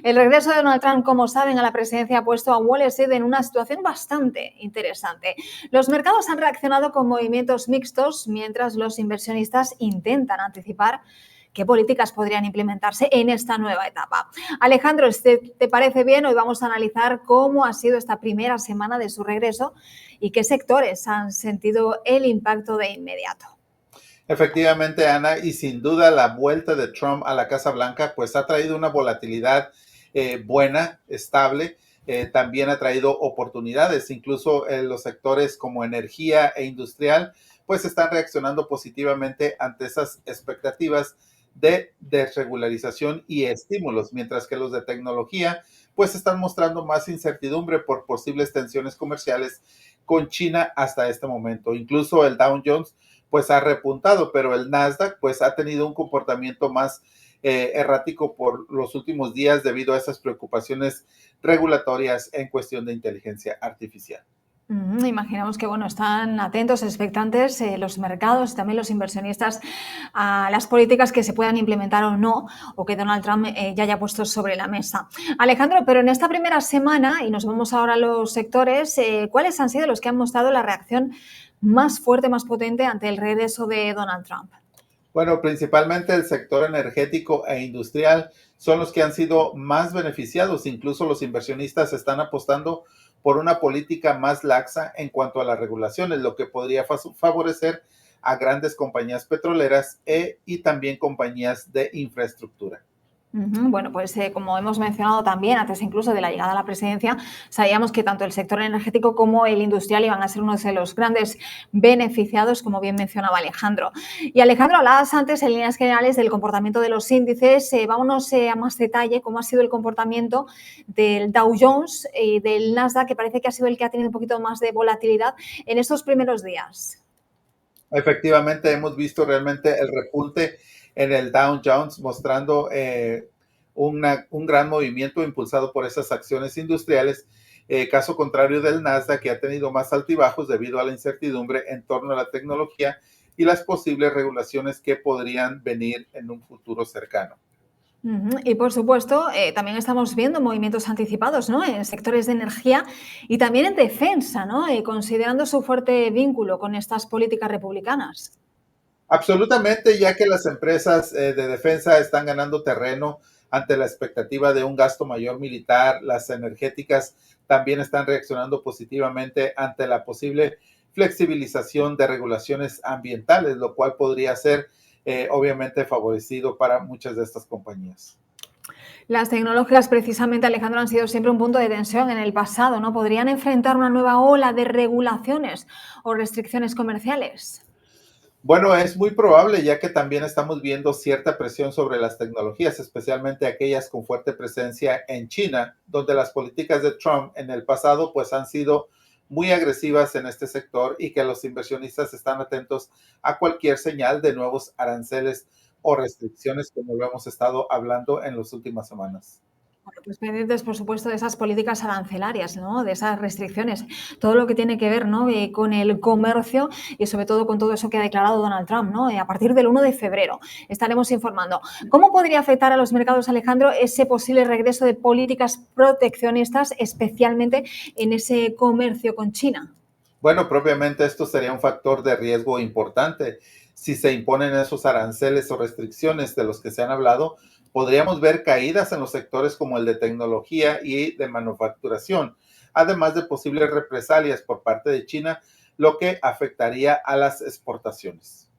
El regreso de Donald Trump, como saben, a la presidencia ha puesto a Wall Street en una situación bastante interesante. Los mercados han reaccionado con movimientos mixtos, mientras los inversionistas intentan anticipar qué políticas podrían implementarse en esta nueva etapa. Alejandro, si te parece bien, hoy vamos a analizar cómo ha sido esta primera semana de su regreso y qué sectores han sentido el impacto de inmediato. Efectivamente, Ana, y sin duda la vuelta de Trump a la Casa Blanca pues ha traído una volatilidad buena, estable, también ha traído oportunidades, incluso los sectores como energía e industrial pues están reaccionando positivamente ante esas expectativas de desregularización y estímulos, mientras que los de tecnología pues están mostrando más incertidumbre por posibles tensiones comerciales con China hasta este momento. Incluso el Dow Jones pues ha repuntado, pero el Nasdaq pues ha tenido un comportamiento más errático por los últimos días debido a esas preocupaciones regulatorias en cuestión de inteligencia artificial. Imaginamos que bueno, están atentos, expectantes los mercados y también los inversionistas a las políticas que se puedan implementar o no, o que Donald Trump ya haya puesto sobre la mesa. Alejandro, pero en esta primera semana, y nos vamos ahora a los sectores, ¿cuáles han sido los que han mostrado la reacción más fuerte, más potente ante el regreso de Donald Trump? Bueno, principalmente el sector energético e industrial son los que han sido más beneficiados. Incluso los inversionistas están apostando por una política más laxa en cuanto a las regulaciones, lo que podría favorecer a grandes compañías petroleras y también compañías de infraestructura. Bueno, pues como hemos mencionado también, antes incluso de la llegada a la presidencia, sabíamos que tanto el sector energético como el industrial iban a ser uno de los grandes beneficiados, como bien mencionaba Alejandro. Y Alejandro, hablabas antes en líneas generales del comportamiento de los índices. Vámonos a más detalle, cómo ha sido el comportamiento del Dow Jones y del Nasdaq, que parece que ha sido el que ha tenido un poquito más de volatilidad en estos primeros días. Efectivamente, hemos visto realmente el repunte en el Dow Jones mostrando un gran movimiento impulsado por esas acciones industriales, caso contrario del Nasdaq, que ha tenido más altibajos debido a la incertidumbre en torno a la tecnología y las posibles regulaciones que podrían venir en un futuro cercano. Y por supuesto, también estamos viendo movimientos anticipados, ¿no? En sectores de energía y también en defensa, ¿no? Considerando su fuerte vínculo con estas políticas republicanas. Absolutamente, ya que las empresas de defensa están ganando terreno ante la expectativa de un gasto mayor militar, las energéticas también están reaccionando positivamente ante la posible flexibilización de regulaciones ambientales, lo cual podría ser obviamente favorecido para muchas de estas compañías. Las tecnológicas, precisamente, Alejandro, han sido siempre un punto de tensión en el pasado, ¿no? ¿Podrían enfrentar una nueva ola de regulaciones o restricciones comerciales? Bueno, es muy probable, ya que también estamos viendo cierta presión sobre las tecnologías, especialmente aquellas con fuerte presencia en China, donde las políticas de Trump en el pasado pues han sido muy agresivas en este sector y que los inversionistas están atentos a cualquier señal de nuevos aranceles o restricciones, como lo hemos estado hablando en las últimas semanas. Bueno, pues pendientes, por supuesto, de esas políticas arancelarias, ¿no? De esas restricciones, todo lo que tiene que ver, ¿no? Con el comercio y sobre todo con todo eso que ha declarado Donald Trump, ¿no? A partir del 1 de febrero estaremos informando. ¿Cómo podría afectar a los mercados, Alejandro, ese posible regreso de políticas proteccionistas, especialmente en ese comercio con China? Bueno, propiamente esto sería un factor de riesgo importante. Si se imponen esos aranceles o restricciones de los que se han hablado, podríamos ver caídas en los sectores como el de tecnología y de manufacturación, además de posibles represalias por parte de China, lo que afectaría a las exportaciones.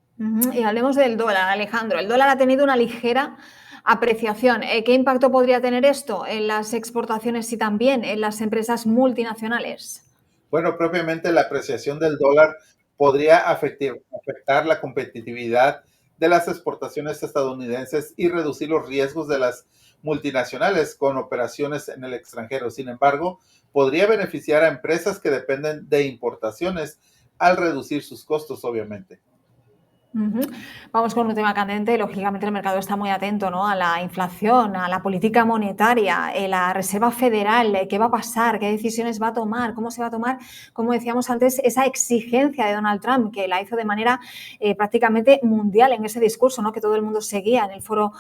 Y hablemos del dólar, Alejandro. El dólar ha tenido una ligera apreciación. ¿Qué impacto podría tener esto en las exportaciones y también en las empresas multinacionales? Bueno, propiamente la apreciación del dólar podría afectar la competitividad de las exportaciones estadounidenses y reducir los riesgos de las multinacionales con operaciones en el extranjero. Sin embargo, podría beneficiar a empresas que dependen de importaciones al reducir sus costos, obviamente. Ujú. Vamos con un tema candente. Lógicamente, el mercado está muy atento, ¿no?, a la inflación, a la política monetaria, la Reserva Federal, qué va a pasar, qué decisiones va a tomar, cómo se va a tomar, como decíamos antes, esa exigencia de Donald Trump, que la hizo de manera prácticamente mundial en ese discurso, ¿no?, que todo el mundo seguía en el foro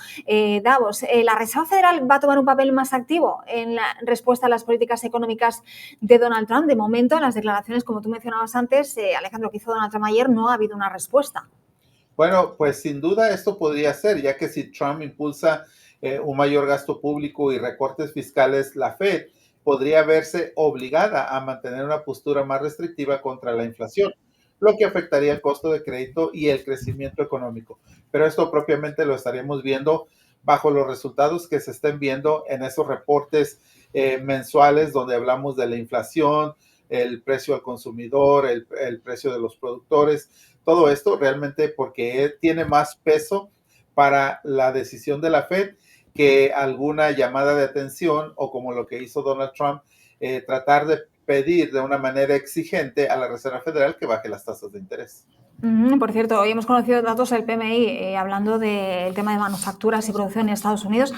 Davos. ¿La Reserva Federal va a tomar un papel más activo en la respuesta a las políticas económicas de Donald Trump? De momento, en las declaraciones, como tú mencionabas antes, Alejandro, que hizo Donald Trump ayer, no ha habido una respuesta. Bueno, pues sin duda esto podría ser, ya que si Trump impulsa un mayor gasto público y recortes fiscales, la Fed podría verse obligada a mantener una postura más restrictiva contra la inflación, lo que afectaría el costo de crédito y el crecimiento económico. Pero esto propiamente lo estaríamos viendo bajo los resultados que se estén viendo en esos reportes mensuales donde hablamos de la inflación, el precio al consumidor, el precio de los productores, todo esto realmente porque tiene más peso para la decisión de la Fed que alguna llamada de atención o como lo que hizo Donald Trump, tratar de pedir de una manera exigente a la Reserva Federal que baje las tasas de interés. Por cierto, hoy hemos conocido datos del PMI hablando del tema de manufacturas y producción en Estados Unidos.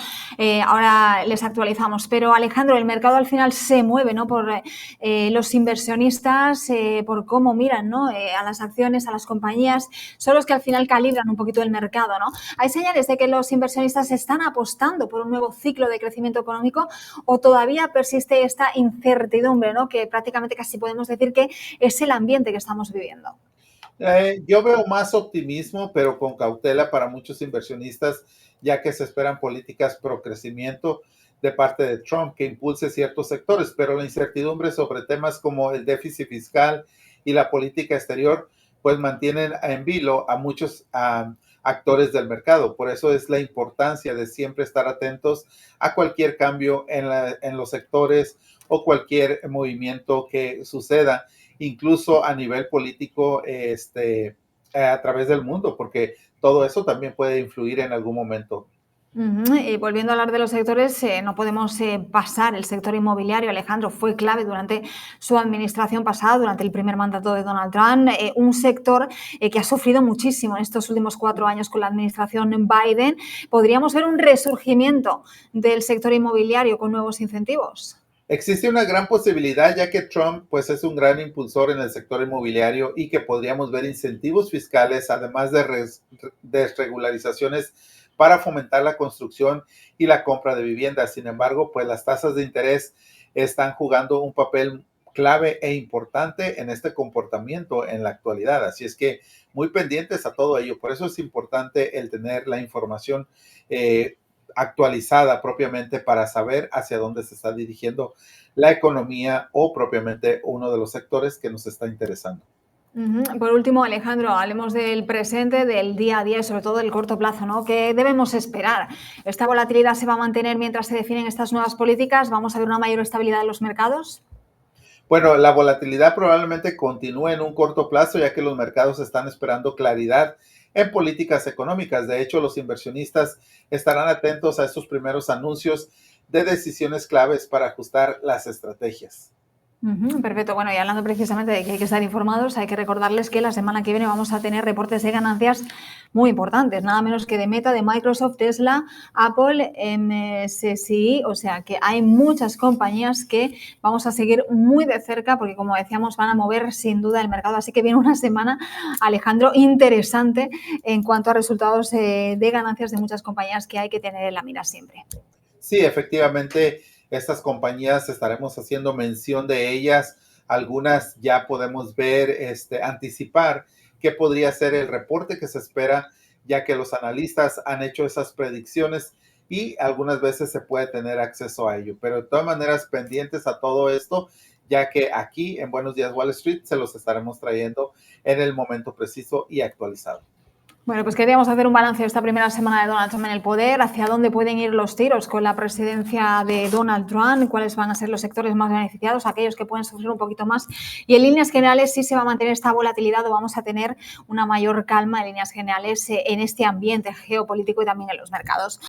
Ahora les actualizamos. Pero Alejandro, el mercado al final se mueve, ¿no?, por los inversionistas, por cómo miran, ¿no?, a las acciones, a las compañías. Son los que al final calibran un poquito el mercado, ¿no? ¿Hay señales de que los inversionistas están apostando por un nuevo ciclo de crecimiento económico o todavía persiste esta incertidumbre, ¿no?, que prácticamente casi podemos decir que es el ambiente que estamos viviendo? Yo veo más optimismo, pero con cautela para muchos inversionistas, ya que se esperan políticas pro crecimiento de parte de Trump que impulse ciertos sectores, pero la incertidumbre sobre temas como el déficit fiscal y la política exterior, pues mantienen en vilo a muchos actores del mercado. Por eso es la importancia de siempre estar atentos a cualquier cambio en los sectores o cualquier movimiento que suceda incluso a nivel político a través del mundo, porque todo eso también puede influir en algún momento. Y volviendo a hablar de los sectores, no podemos pasar el sector inmobiliario. Alejandro, fue clave durante su administración pasada, durante el primer mandato de Donald Trump, un sector que ha sufrido muchísimo en estos últimos 4 años con la administración Biden. ¿Podríamos ver un resurgimiento del sector inmobiliario con nuevos incentivos? Existe una gran posibilidad, ya que Trump pues, es un gran impulsor en el sector inmobiliario y que podríamos ver incentivos fiscales, además de desregularizaciones para fomentar la construcción y la compra de viviendas. Sin embargo, pues las tasas de interés están jugando un papel clave e importante en este comportamiento en la actualidad. Así es que muy pendientes a todo ello. Por eso es importante el tener la información actualizada propiamente para saber hacia dónde se está dirigiendo la economía o propiamente uno de los sectores que nos está interesando. Por último, Alejandro, hablemos del presente, del día a día y sobre todo del corto plazo, ¿no? ¿Qué debemos esperar? ¿Esta volatilidad se va a mantener mientras se definen estas nuevas políticas? ¿Vamos a ver una mayor estabilidad en los mercados? Bueno, la volatilidad probablemente continúe en un corto plazo, ya que los mercados están esperando claridad en políticas económicas. De hecho, los inversionistas estarán atentos a estos primeros anuncios de decisiones claves para ajustar las estrategias. Perfecto. Bueno, y hablando precisamente de que hay que estar informados, hay que recordarles que la semana que viene vamos a tener reportes de ganancias muy importantes, nada menos que de Meta, de Microsoft, Tesla, Apple, MSCI, o sea que hay muchas compañías que vamos a seguir muy de cerca porque, como decíamos, van a mover sin duda el mercado. Así que viene una semana, Alejandro, interesante en cuanto a resultados de ganancias de muchas compañías que hay que tener en la mira siempre. Sí, efectivamente, estas compañías estaremos haciendo mención de ellas. Algunas ya podemos ver, anticipar qué podría ser el reporte que se espera, ya que los analistas han hecho esas predicciones y algunas veces se puede tener acceso a ello. Pero de todas maneras, pendientes a todo esto, ya que aquí en Buenos Días Wall Street se los estaremos trayendo en el momento preciso y actualizado. Bueno, pues queríamos hacer un balance de esta primera semana de Donald Trump en el poder, hacia dónde pueden ir los tiros con la presidencia de Donald Trump, cuáles van a ser los sectores más beneficiados, aquellos que pueden sufrir un poquito más. Y en líneas generales, si se va a mantener esta volatilidad o vamos a tener una mayor calma en líneas generales en este ambiente geopolítico y también en los mercados.